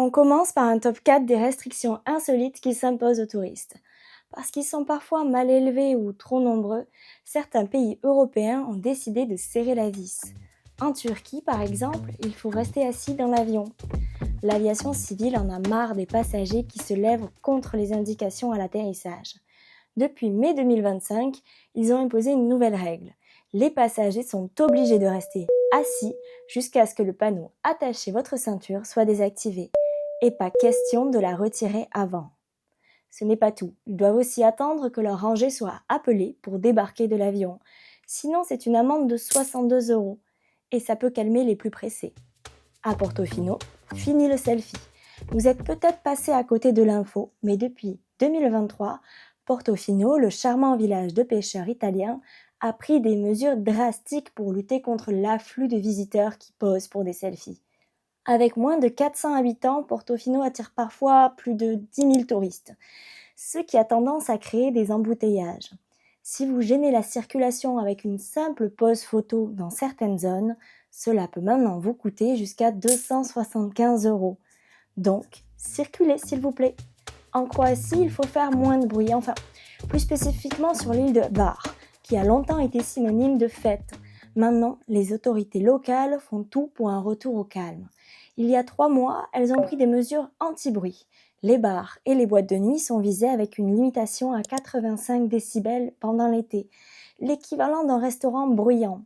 On commence par un top 4 des restrictions insolites qui s'imposent aux touristes. Parce qu'ils sont parfois mal élevés ou trop nombreux, certains pays européens ont décidé de serrer la vis. En Turquie, par exemple, il faut rester assis dans l'avion. L'aviation civile en a marre des passagers qui se lèvent contre les indications à l'atterrissage. Depuis mai 2025, ils ont imposé une nouvelle règle. Les passagers sont obligés de rester assis jusqu'à ce que le panneau «Attachez votre ceinture» soit désactivé. Et pas question de la retirer avant. Ce n'est pas tout, ils doivent aussi attendre que leur rangée soit appelée pour débarquer de l'avion. Sinon, c'est une amende de 62 €. Et ça peut calmer les plus pressés. À Portofino, fini le selfie. Vous êtes peut-être passé à côté de l'info, mais depuis 2023, Portofino, le charmant village de pêcheurs italiens, a pris des mesures drastiques pour lutter contre l'afflux de visiteurs qui posent pour des selfies. Avec moins de 400 habitants, Portofino attire parfois plus de 10 000 touristes, ce qui a tendance à créer des embouteillages. Si vous gênez la circulation avec une simple pose photo dans certaines zones, cela peut maintenant vous coûter jusqu'à 275 €. Donc, circulez s'il vous plaît. En Croatie, il faut faire moins de bruit, enfin, plus spécifiquement sur l'île de Bar, qui a longtemps été synonyme de fête. Maintenant, les autorités locales font tout pour un retour au calme. Il y a 3 mois, elles ont pris des mesures anti-bruit. Les bars et les boîtes de nuit sont visés avec une limitation à 85 décibels pendant l'été, l'équivalent d'un restaurant bruyant.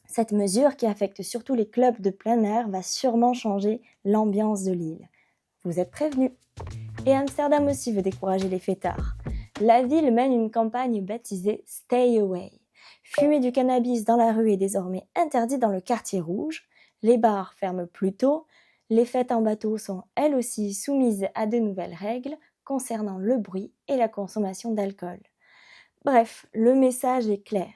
Cette mesure, qui affecte surtout les clubs de plein air, va sûrement changer l'ambiance de l'île. Vous êtes prévenus. Et Amsterdam aussi veut décourager les fêtards. La ville mène une campagne baptisée Stay Away. Fumer du cannabis dans la rue est désormais interdit dans le quartier rouge. Les bars ferment plus tôt. Les fêtes en bateau sont elles aussi soumises à de nouvelles règles concernant le bruit et la consommation d'alcool. Bref, le message est clair.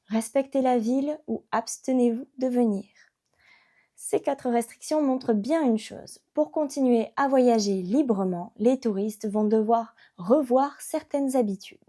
Respectez la ville ou abstenez-vous de venir. Ces 4 restrictions montrent bien une chose. Pour continuer à voyager librement, les touristes vont devoir revoir certaines habitudes.